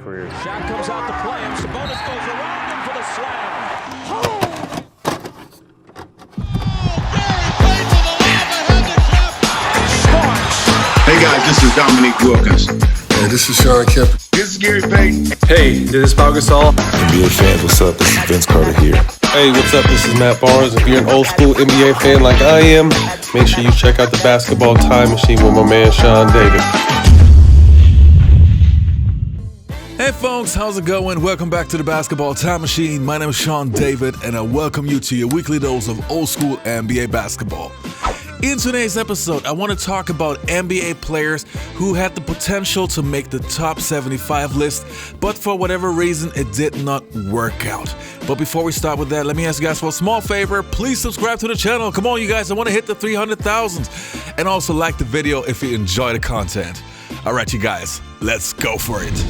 career. Shaq comes out to play him. Sabonis goes around him for the slam. Hey guys, this is Dominique Wilkins. Hey, this is Sean Kemp. This is Gary Payton. Hey, this is Pau Gasol. NBA fans, what's up? This is Vince Carter here. Hey, what's up? This is Matt Barnes. If you're an old school NBA fan like I am, make sure you check out the Basketball Time Machine with my man Sean David. Hey folks, how's it going? Welcome back to the Basketball Time Machine. My name is Sean David, and I welcome you to your weekly dose of old school NBA basketball. In today's episode, I want to talk about NBA players who had the potential to make the top 75 list, but for whatever reason, it did not work out. But before we start with that, let me ask you guys for a small favor. Please subscribe to the channel. Come on, you guys. I want to hit the 300,000. And also like the video if you enjoy the content. All right, you guys, let's go for it.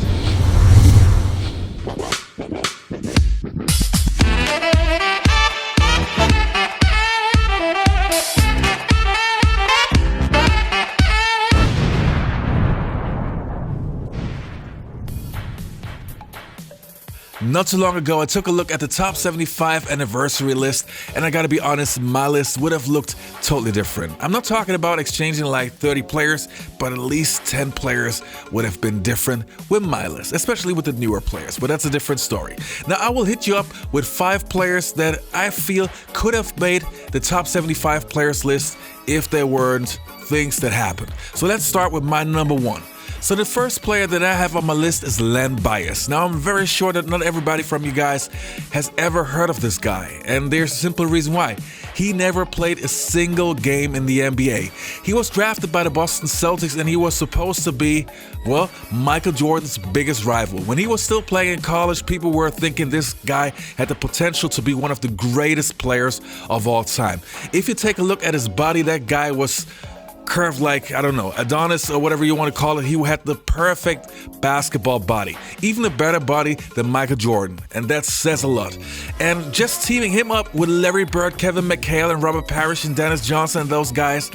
Not too long ago, I took a look at the top 75 anniversary list, and I gotta be honest, my list would have looked totally different. I'm not talking about exchanging like 30 players, but at least 10 players would have been different with my list, especially with the newer players, but that's a different story. Now, I will hit you up with 5 players that I feel could have made the top 75 players list if there weren't things that happened. So let's start with my number 1. So the first player that I have on my list is Arvydas. Now, I'm very sure that not everybody from you guys has ever heard of this guy, and there's a simple reason why. He never played a single game in the NBA. He was drafted by the Boston Celtics, and he was supposed to be, well, Michael Jordan's biggest rival. When he was still playing in college, people were thinking this guy had the potential to be one of the greatest players of all time. If you take a look at his body, that guy was curved like, I don't know, Adonis or whatever you want to call it. He had the perfect basketball body, even a better body than Michael Jordan, and that says a lot. And just teaming him up with Larry Bird, Kevin McHale, and Robert Parrish and Dennis Johnson and those guys,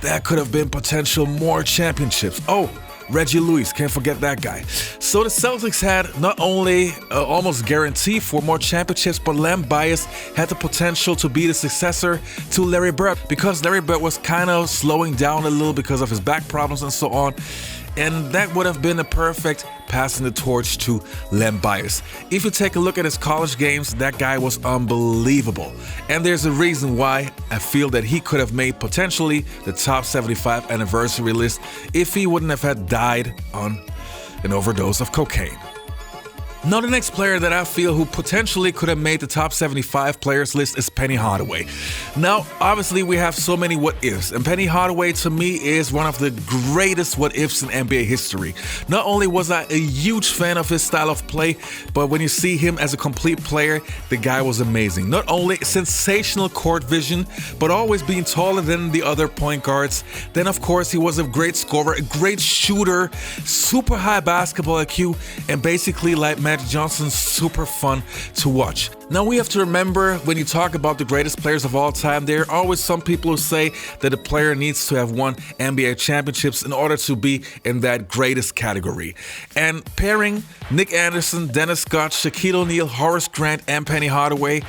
that could have been potential more championships. Oh, Reggie Lewis, can't forget that guy. So the Celtics had not only almost guaranteed for more championships, but Arvydas had the potential to be the successor to Larry Bird, because Larry Bird was kind of slowing down a little because of his back problems and so on. And that would have been a perfect passing the torch to Arvydas. If you take a look at his college games, that guy was unbelievable. And there's a reason why I feel that he could have made potentially the top 75 anniversary list if he wouldn't have had died on an overdose of cocaine. Now, the next player that I feel who potentially could have made the top 75 players list is Penny Hardaway. Now, obviously, we have so many what-ifs, and Penny Hardaway, to me, is one of the greatest what-ifs in NBA history. Not only was I a huge fan of his style of play, but when you see him as a complete player, the guy was amazing. Not only sensational court vision, but always being taller than the other point guards. Then, of course, he was a great scorer, a great shooter, super high basketball IQ, and basically like Magic Johnson, super fun to watch. Now, we have to remember, when you talk about the greatest players of all time, there are always some people who say that a player needs to have won NBA championships in order to be in that greatest category. And pairing Nick Anderson, Dennis Scott, Shaquille O'Neal, Horace Grant, and Penny Hardaway,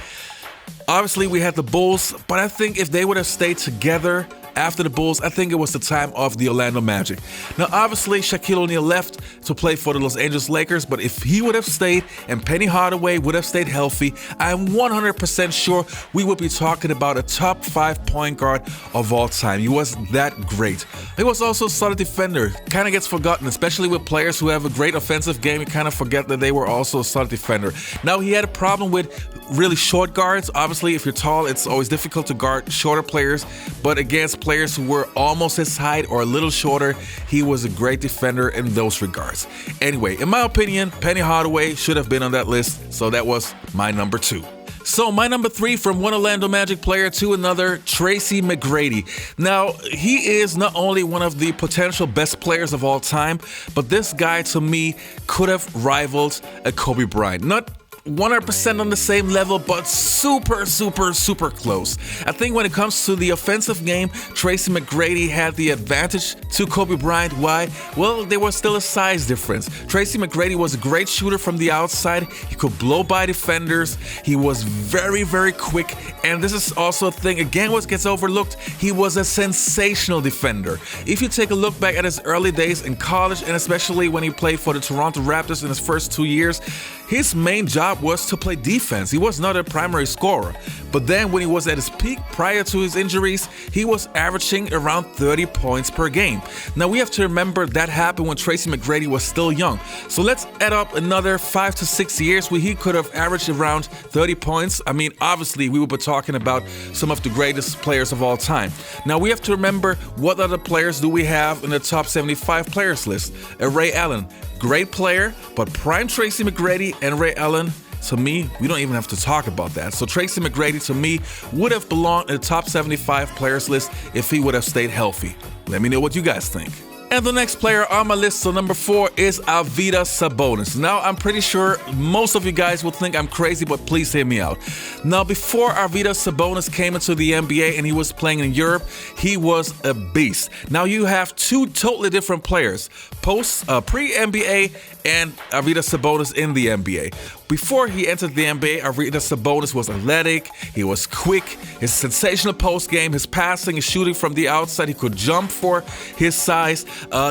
obviously we had the Bulls, but I think if they would have stayed together after the Bulls, I think it was the time of the Orlando Magic. Now, obviously, Shaquille O'Neal left to play for the Los Angeles Lakers, but if he would have stayed and Penny Hardaway would have stayed healthy, I'm 100% sure we would be talking about a top 5 point guard of all time. He was that great. He was also a solid defender. Kind of gets forgotten, especially with players who have a great offensive game. You kind of forget that they were also a solid defender. Now, he had a problem with really short guards. Obviously, if you're tall, it's always difficult to guard shorter players, but against players who were almost his height or a little shorter, he was a great defender in those regards. Anyway, in my opinion, Penny Hardaway should have been on that list, so that was my number 2. So my number 3, from one Orlando Magic player to another, Tracy McGrady. Now, he is not only one of the potential best players of all time, but this guy, to me, could have rivaled a Kobe Bryant. Not 100% on the same level, but super close. I think when it comes to the offensive game, Tracy McGrady had the advantage to Kobe Bryant. Why? Well, there was still a size difference. Tracy McGrady was a great shooter from the outside. He could blow by defenders. He was very quick. And this is also a thing, again, what gets overlooked. He was a sensational defender. If you take a look back at his early days in college, and especially when he played for the Toronto Raptors in his first 2 years, his main job was to play defense. He was not a primary scorer. But then when he was at his peak prior to his injuries, he was averaging around 30 points per game. Now we have to remember that happened when Tracy McGrady was still young. So let's add up another 5 to 6 years where he could have averaged around 30 points. I mean, obviously we would be talking about some of the greatest players of all time. Now we have to remember, what other players do we have in the top 75 players list? Ray Allen, great player, but prime Tracy McGrady and Ray Allen, to me, we don't even have to talk about that. So Tracy McGrady, to me, would have belonged in the top 75 players list if he would have stayed healthy. Let me know what you guys think. And the next player on my list, so number 4, is Arvydas Sabonis. Now, I'm pretty sure most of you guys will think I'm crazy, but please hear me out. Now, before Arvydas Sabonis came into the NBA and he was playing in Europe, he was a beast. Now, you have two totally different players, pre-NBA and Arvydas Sabonis in the NBA. Before he entered the NBA, Arvydas Sabonis was athletic, he was quick, his sensational post game, his passing, his shooting from the outside, he could jump for his size,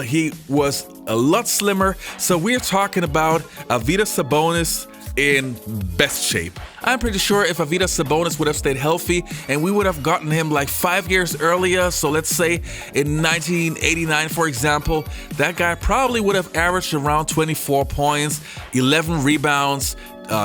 he was a lot slimmer. So we're talking about Arvydas Sabonis in best shape. I'm pretty sure if Arvydas Sabonis would have stayed healthy and we would have gotten him like 5 years earlier, so let's say in 1989, for example, that guy probably would have averaged around 24 points, 11 rebounds,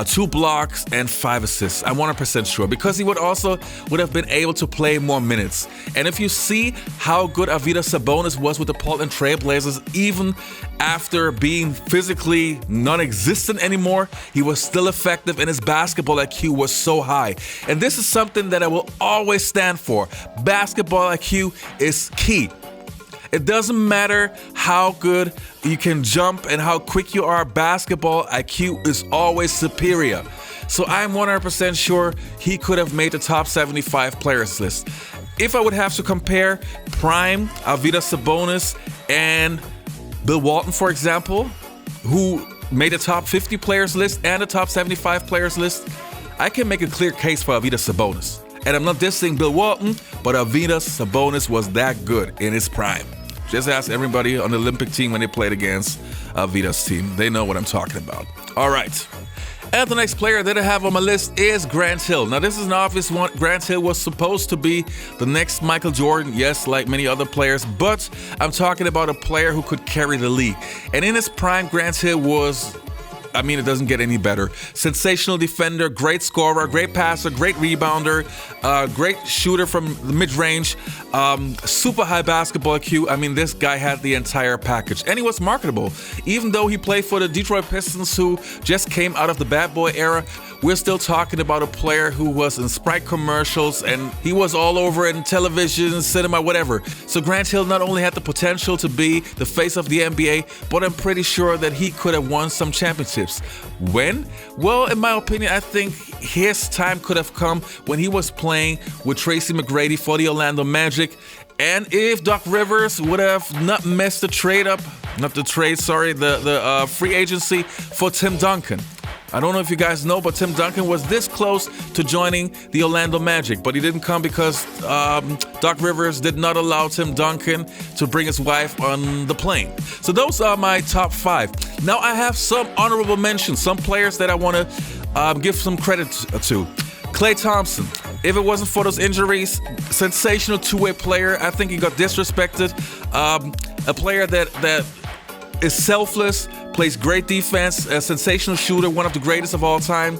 2 blocks, and 5 assists. I'm 100% sure, because he would have been able to play more minutes. And if you see how good Arvydas Sabonis was with the Portland Trail Blazers, even after being physically non-existent anymore, he was still effective and his basketball IQ was so high. And this is something that I will always stand for. Basketball IQ is key. It doesn't matter how good you can jump and how quick you are, basketball IQ is always superior. So I'm 100% sure he could have made the top 75 players list. If I would have to compare prime Arvydas Sabonis and Bill Walton, for example, who made the top 50 players list and the top 75 players list, I can make a clear case for Arvydas Sabonis. And I'm not dissing Bill Walton, but Arvydas Sabonis was that good in his prime. Just ask everybody on the Olympic team when they played against Arvydas' team. They know what I'm talking about. All right. And the next player that I have on my list is Grant Hill. Now, this is an obvious one. Grant Hill was supposed to be the next Michael Jordan, yes, like many other players, but I'm talking about a player who could carry the league. And in his prime, Grant Hill was, I mean, it doesn't get any better. Sensational defender, great scorer, great passer, great rebounder, great shooter from the mid-range, super high basketball IQ. I mean, this guy had the entire package. And he was marketable. Even though he played for the Detroit Pistons, who just came out of the bad boy era, we're still talking about a player who was in Sprite commercials and he was all over in television, cinema, whatever. So Grant Hill not only had the potential to be the face of the NBA, but I'm pretty sure that he could have won some championships. When? Well, in my opinion, I think his time could have come when he was playing with Tracy McGrady for the Orlando Magic. And if Doc Rivers would have not messed the free agency for Tim Duncan. I don't know if you guys know, but Tim Duncan was this close to joining the Orlando Magic, but he didn't come because Doc Rivers did not allow Tim Duncan to bring his wife on the plane. So those are my top 5. Now I have some honorable mentions, some players that I want to give some credit to. Klay Thompson. If it wasn't for those injuries, sensational two-way player. I think he got disrespected. A player that is selfless, plays great defense, a sensational shooter, one of the greatest of all time.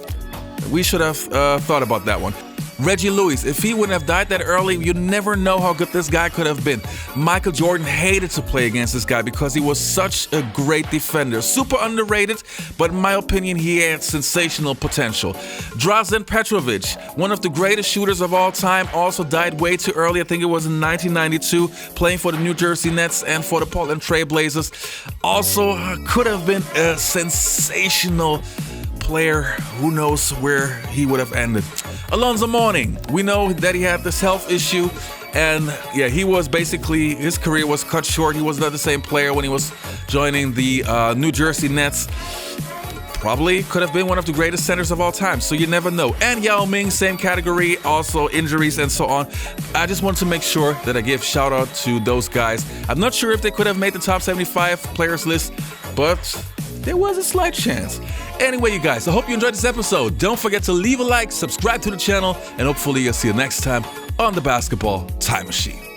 We should have thought about that one. Reggie Lewis, if he wouldn't have died that early, you never know how good this guy could have been. Michael Jordan hated to play against this guy because he was such a great defender. Super underrated, but in my opinion, he had sensational potential. Drazen Petrovic, one of the greatest shooters of all time, also died way too early. I think it was in 1992, playing for the New Jersey Nets and for the Portland Trail Blazers. Also could have been a sensational player, who knows where he would have ended. Alonzo Mourning, we know that he had this health issue, and yeah, he was basically, his career was cut short. He was not the same player when he was joining the New Jersey Nets. Probably could have been one of the greatest centers of all time, so you never know. And Yao Ming, same category, also injuries and so on. I just want to make sure that I give shout out to those guys. I'm not sure if they could have made the top 75 players list, but there was a slight chance. Anyway, you guys, I hope you enjoyed this episode. Don't forget to leave a like, subscribe to the channel, and hopefully I'll see you next time on the Basketball Time Machine.